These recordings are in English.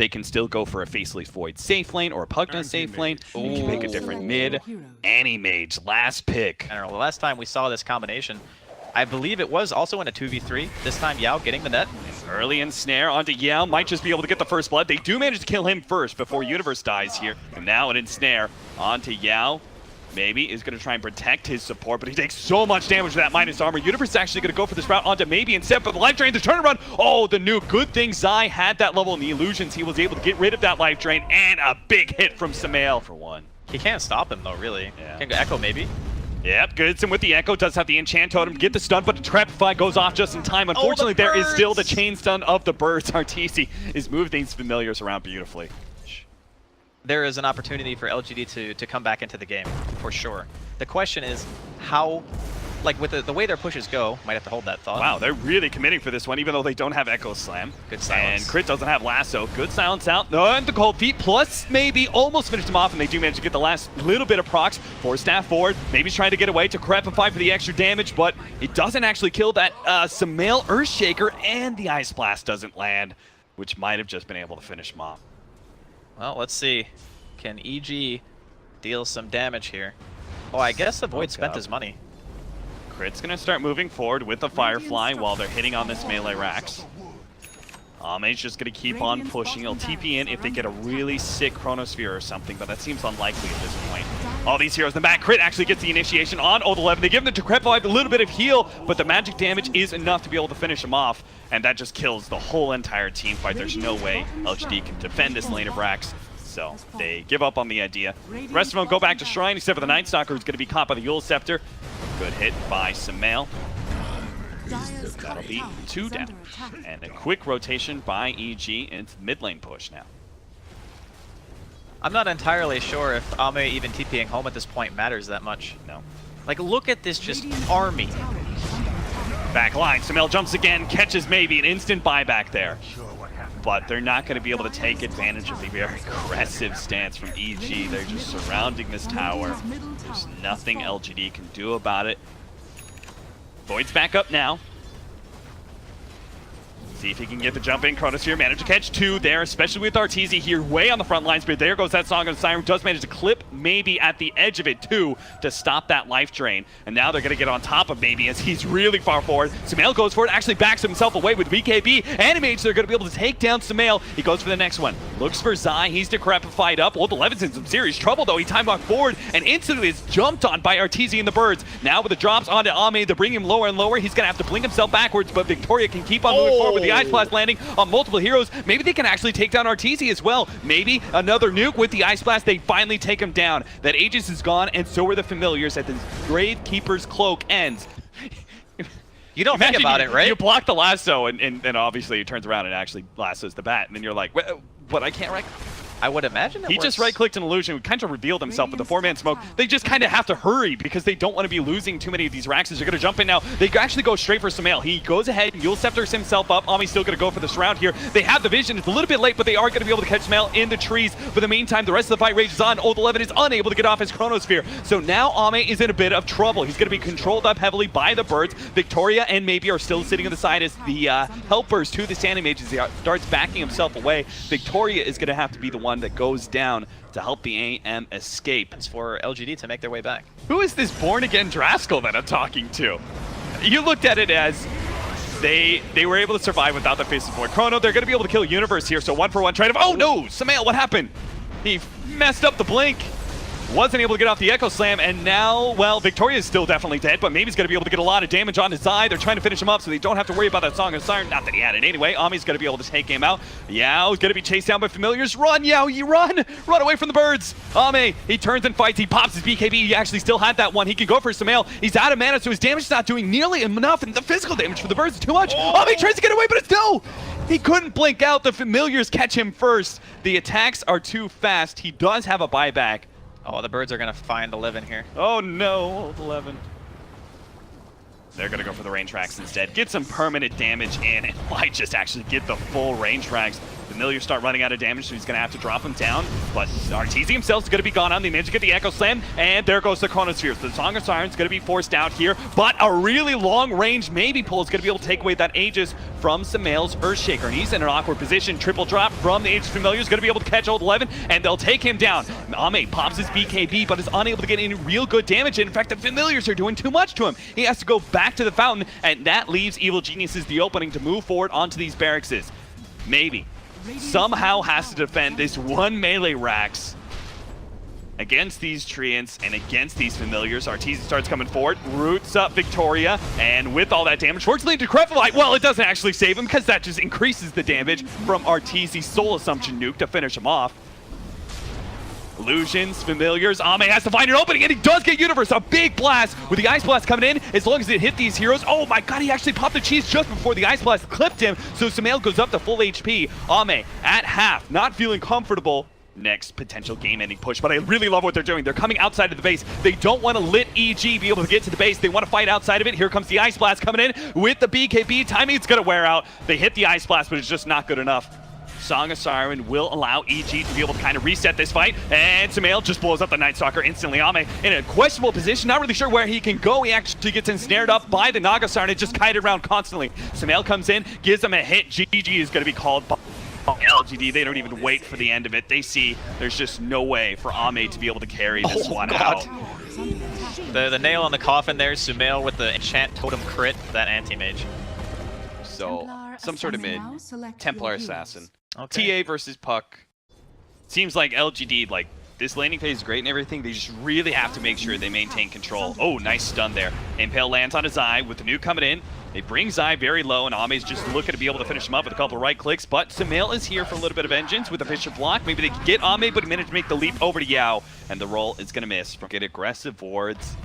they can still go for a Faceless Void safe lane or a Pugna safe lane. You can make a different mid. Any mage, last pick. I don't know, the last time we saw this combination, I believe it was also in a 2v3. This time Yao getting the net. Early ensnare onto Yao, might just be able to get the first blood. They do manage to kill him first before Universe dies here. And now an ensnare onto Yao. Maybe is going to try and protect his support, but he takes so much damage with that minus armor. Universe is actually going to go for this route onto Maybe instead, but the life drain, the turnaround. Oh, the nuke. Good thing Zai had that level in the illusions. He was able to get rid of that life drain, and a big hit from Samael for one. He can't stop him though, really. Yeah. Can go Echo maybe. Yep, Goodson with the Echo, does have the enchant totem, get the stun, but the Trapify goes off just in time. Unfortunately, there is still the chain stun of the birds. Arteezy is moving these familiars around beautifully. There is an opportunity for LGD to come back into the game, for sure. The question is how, like with the way their pushes go, might have to hold that thought. Wow, they're really committing for this one, even though they don't have Echo Slam. Good silence. And Crit doesn't have Lasso. Good silence out. No, and the cold feet, plus maybe almost finished him off, and they do manage to get the last little bit of procs. Force staff forward, maybe trying to get away to Crepify for the extra damage, but it doesn't actually kill that Samael Earthshaker, and the Ice Blast doesn't land, which might have just been able to finish him off. Well, let's see. Can EG deal some damage here? Oh, I guess the Void spent his money. Crit's gonna start moving forward with the Firefly while they're hitting on this melee Rax. Ame's just gonna keep on pushing. He'll TP in if they get a really sick Chronosphere or something, but that seems unlikely at this point. All these heroes in the back. Crit actually gets the initiation on Old 11. They give him the Decrepify, a little bit of heal, but the magic damage is enough to be able to finish him off, and that just kills the whole entire team fight. There's no way LGD can defend this lane of Rax. So they give up on the idea. The rest of them go back to Shrine, except for the Night Stalker, who's going to be caught by the Yule Scepter. Good hit by Samael. That'll be 2 down. And a quick rotation by EG into the mid lane push now. I'm not entirely sure if Ame even TPing home at this point matters that much. No. Like, look at this just army. Back line, Samael jumps again, catches maybe an instant buyback there. But they're not going to be able to take advantage of the very aggressive stance from EG. They're just surrounding this tower. There's nothing LGD can do about it. Void's back up now. See if he can get the jump in. Chronosphere managed to catch 2 there, especially with Arteezy here way on the front lines. But there goes that Song of the Siren. Does manage to clip maybe at the edge of it too to stop that life drain. And now they're going to get on top of maybe as he's really far forward. Samael goes for it, actually backs himself away with BKB. Animates, they're going to be able to take down Samael. He goes for the next one. Looks for Zai. He's decrepified up. Old 11's in some serious trouble though. He time walked forward and instantly is jumped on by Arteezy and the birds. Now with the drops onto Ame, they bring him lower and lower. He's going to have to blink himself backwards, but Victoria can keep on moving forward with the Ice Blast landing on multiple heroes. Maybe they can actually take down Arteezy as well. Maybe another nuke with the Ice Blast. They finally take him down. That Aegis is gone, and so are the familiars at the Gravekeeper's cloak ends. You don't think about it, right? You block the lasso, and obviously he turns around and actually lassos the bat, and then you're like, what, I can't right? I would imagine he just right-clicked an illusion, kind of revealed himself with the 4-man smoke. They just kind of have to hurry because they don't want to be losing too many of these Raxes. They're going to jump in now. They actually go straight for Samael. He goes ahead, Yule Scepters himself up. Ami's still going to go for the surround here. They have the vision. It's a little bit late, but they are going to be able to catch Samael in the trees. For the meantime, the rest of the fight rages on. Old 11 is unable to get off his Chronosphere. So now Ame is in a bit of trouble. He's going to be controlled up heavily by the birds. Victoria and Maybe are still sitting on the side as the helpers to the Sand Mages. He starts backing himself away. Victoria is going to have to be the one that goes down to help the AM escape. It's for LGD to make their way back. Who is this born-again Draskell that I'm talking to? You looked at it as they were able to survive without the Faceless Void Chrono. They're going to be able to kill Universe here, so 1-for-1 trade of... Oh no! Samael, what happened? He messed up the blink. Wasn't able to get off the Echo Slam, and now, well, Victoria is still definitely dead, but Maybe's going to be able to get a lot of damage on his eye. They're trying to finish him up so they don't have to worry about that Song of Siren. Not that he had it anyway. Ami's going to be able to take him out. Yao's going to be chased down by familiars. Run, Yao, you run! Run away from the birds! Ame, he turns and fights. He pops his BKB. He actually still had that one. He can go for Samael. He's out of mana, so his damage is not doing nearly enough, and the physical damage for the birds is too much. Ame tries to get away, but it's no! He couldn't blink out. The familiars catch him first. The attacks are too fast. He does have a buyback. Oh, the birds are going to find 11 here. Oh no, 11. They're going to go for the range tracks instead. Get some permanent damage in and might just actually get the full range tracks. Familiars start running out of damage, so he's going to have to drop him down. But RTZ himself is going to be gone on. They manage to get the Echo Slam, and there goes the Chronosphere. So the Song of Sirens is going to be forced out here, but a really long-range maybe pull is going to be able to take away that Aegis from Sumail's Earthshaker. And he's in an awkward position. Triple drop from the Aegis Familiar is going to be able to catch Old 11, and they'll take him down. Ame pops his BKB, but is unable to get any real good damage. In fact, the Familiars are doing too much to him. He has to go back to the fountain, and that leaves Evil Geniuses the opening to move forward onto these barracks. Maybe somehow has to defend this one melee Rax against these Treants and against these Familiars. Arteezy starts coming forward, roots up Victoria, and with all that damage, fortunately Decrepify, well, it doesn't actually save him because that just increases the damage from Arteezy's Soul Assumption nuke to finish him off. Illusions, Familiars, Ame has to find an opening, and he does get Universe. A big blast with the Ice Blast coming in. As long as it hit these heroes, oh my god, he actually popped the cheese just before the Ice Blast clipped him, so Sumail goes up to full HP. Ame at half, not feeling comfortable. Next potential game-ending push, but I really love what they're doing. They're coming outside of the base. They don't want to let EG be able to get to the base. They want to fight outside of it. Here comes the Ice Blast coming in with the BKB. Timing's going to wear out. They hit the Ice Blast, but it's just not good enough. Song of Siren will allow EG to be able to kind of reset this fight, and Sumail just blows up the Night Stalker instantly. Ame in a questionable position, not really sure where he can go. He actually gets ensnared up by the Naga Siren and just kited around constantly. Sumail comes in, gives him a hit. GG is going to be called by LGD. They don't even wait for the end of it. They see there's just no way for Ame to be able to carry this one out. The nail on the coffin there, Sumail with the enchant totem crit, that anti-mage. So, some sort of mid. Templar Assassin. Okay. TA versus Puck. Seems like LGD, like, this laning phase is great and everything. They just really have to make sure they maintain control. Oh, nice stun there. Impale lands on his Zai with the nuke coming in. They bring Zai very low, and Ame's just looking to be able to finish him up with a couple of right clicks. But Sumail is here for a little bit of vengeance with a Fisher block. Maybe they can get Ame, but he managed to make the leap over to Yao. And the roll is going to miss. Get aggressive wards.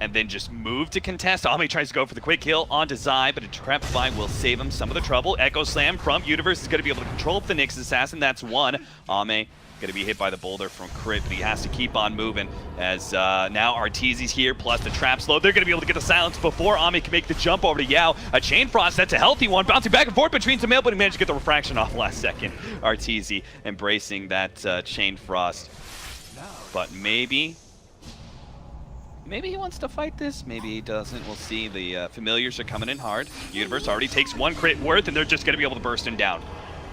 And then just move to contest. Ame tries to go for the quick kill onto Zai, but a Decrepify will save him some of the trouble. Echo Slam from Universe is going to be able to control the Nyx Assassin. That's one. Ame going to be hit by the boulder from Crit, but he has to keep on moving as now Arteezy's here, plus the trap slow. They're going to be able to get the silence before Ame can make the jump over to Yao. A Chain Frost, that's a healthy one, bouncing back and forth between Sumail, but he managed to get the refraction off last second. Arteezy embracing that Chain Frost. But maybe he wants to fight this, maybe he doesn't. We'll see. The Familiars are coming in hard. Universe already takes one crit worth, and they're just going to be able to burst him down.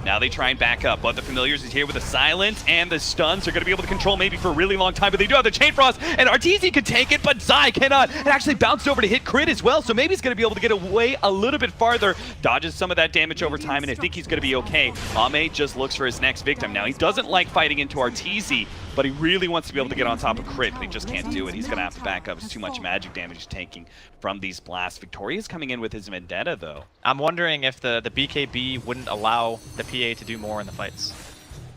Now they try and back up, but the Familiars is here with the silence and the stuns. They're going to be able to control maybe for a really long time, but they do have the Chain Frost, and Arteezy can take it, but Zai cannot. It actually bounced over to hit Crit as well, so maybe he's going to be able to get away a little bit farther. Dodges some of that damage over time, and I think he's going to be okay. Ame just looks for his next victim. Now, he doesn't like fighting into Arteezy, but he really wants to be able to get on top of Crit, but he just can't do it. He's going to have to back up. It's too much magic damage he's taking from these blasts. Victoria's coming in with his Vendetta, though. I'm wondering if the BKB wouldn't allow the PA to do more in the fights.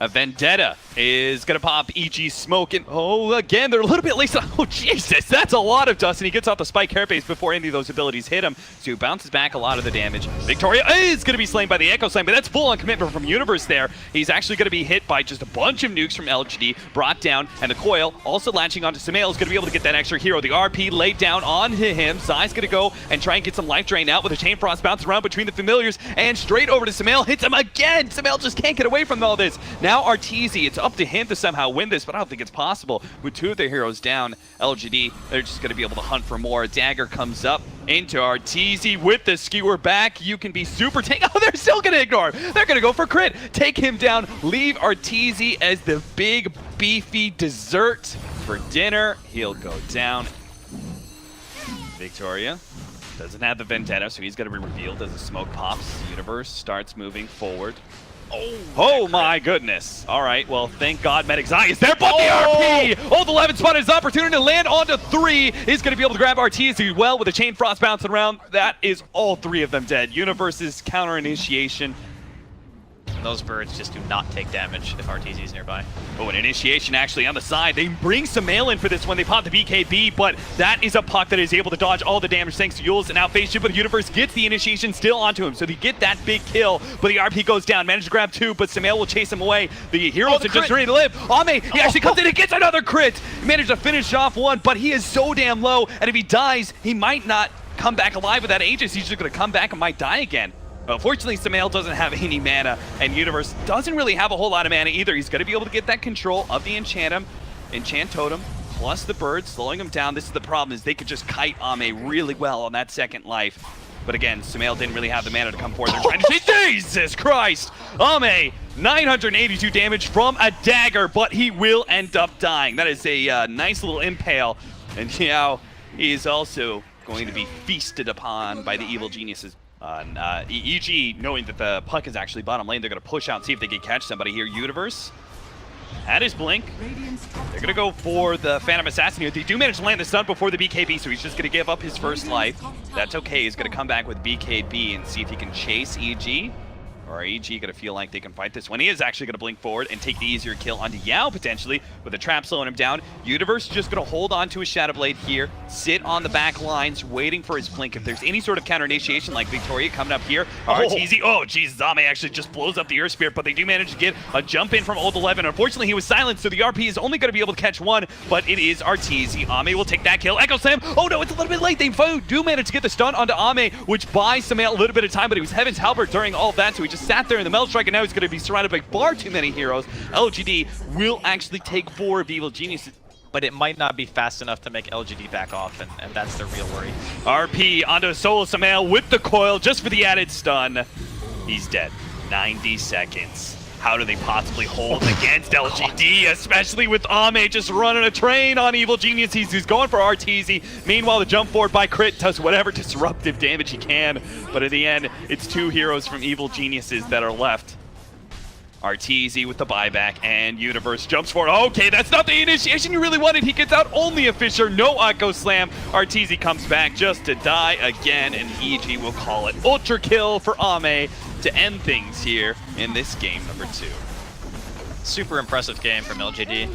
A Vendetta is going to pop EG Smoke, and oh, again, they're a little bit late. Oh, Jesus, that's a lot of dust, and he gets off the Spike Carapace before any of those abilities hit him, so he bounces back a lot of the damage. Victoria is going to be slain by the Echo Slam, but that's full-on commitment from Universe there. He's actually going to be hit by just a bunch of nukes from LGD, brought down, and the Coil also latching onto Sumail is going to be able to get that extra hero. The RP laid down onto him. Zai's going to go and try and get some life drain out with a Chain Frost bounce around between the Familiars, and straight over to Sumail, hits him again. Sumail just can't get away from all this. Now Arteezy, it's up to him to somehow win this, but I don't think it's possible. With two of their heroes down, LGD, they're just going to be able to hunt for more. Dagger comes up into Arteezy with the skewer back. You can be super tank. Oh, they're still going to ignore him. They're going to go for Crit. Take him down. Leave Arteezy as the big, beefy dessert for dinner. He'll go down. Victoria doesn't have the Vendetta, so he's going to be revealed as the smoke pops. Universe starts moving forward. Oh my goodness. All right, well, thank God Medic Zai is there, but the RP! Old 11 spotted his opportunity to land onto 3. He's going to be able to grab Arteezy well with a Chain Frost bouncing around. That is all 3 of them dead. Universe's counter initiation. Those birds just do not take damage if Arteezy's nearby. Oh, an initiation actually on the side. They bring Sumail in for this one. They pop the BKB, but that is a puck that is able to dodge all the damage thanks to Yules. And now Phase Shift, but the Universe gets the initiation still onto him. So they get that big kill, but the RP goes down. Managed to grab 2, but Sumail will chase him away. The heroes are just ready to live. Ame, he actually comes in and gets another crit. He managed to finish off one, but he is so damn low. And if he dies, he might not come back alive with that Aegis. He's just going to come back and might die again. Unfortunately, Samael doesn't have any mana, and Universe doesn't really have a whole lot of mana either. He's going to be able to get that control of the Enchant Totem, plus the bird, slowing him down. This is the problem, is they could just kite Ame really well on that second life. But again, Samael didn't really have the mana to come forward. They're trying to say, Jesus Christ! Ame, 982 damage from a dagger, but he will end up dying. That is a nice little impale. And now he is also going to be feasted upon by the evil geniuses. EG, knowing that the puck is actually bottom lane, they're going to push out and see if they can catch somebody here. Universe at his blink. They're going to go for the Phantom Assassin here. They do manage to land the stun before the BKB, so he's just going to give up his first life. That's okay. He's going to come back with BKB and see if he can chase EG. Or EG going to feel like they can fight this one. He is actually going to blink forward and take the easier kill onto Yao, potentially, with a trap slowing him down. Universe just going to hold on to his Shadow Blade here, sit on the back lines, waiting for his blink. If there's any sort of counter initiation like Victoria coming up here, RTZ, oh geez, Ame actually just blows up the Earth Spirit, but they do manage to get a jump in from Old 11. Unfortunately, he was silenced, so the RP is only going to be able to catch one, but it is RTZ. Ame will take that kill. Echo Slam, oh no, it's a little bit late. They do manage to get the stun onto Ame, which buys Samael a little bit of time, but he was Heaven's Halberd during all of that, so he just sat there in the Metal Strike, and now he's going to be surrounded by far too many heroes. LGD will actually take 4 of Evil Geniuses. But it might not be fast enough to make LGD back off, and that's the real worry. RP onto Solo Samael with the coil just for the added stun. He's dead. 90 seconds. How do they possibly hold against LGD, especially with Ame just running a train on Evil Geniuses? He's going for RTZ. Meanwhile, the jump forward by Crit does whatever disruptive damage he can. But in the end, it's 2 heroes from Evil Geniuses that are left. RTZ with the buyback, and Universe jumps for it. Okay, that's not the initiation you really wanted. He gets out only a Fisher, no Echo Slam. RTZ comes back just to die again, and EG will call it Ultra Kill for Ame to end things here in this game number 2. Super impressive game from LGD.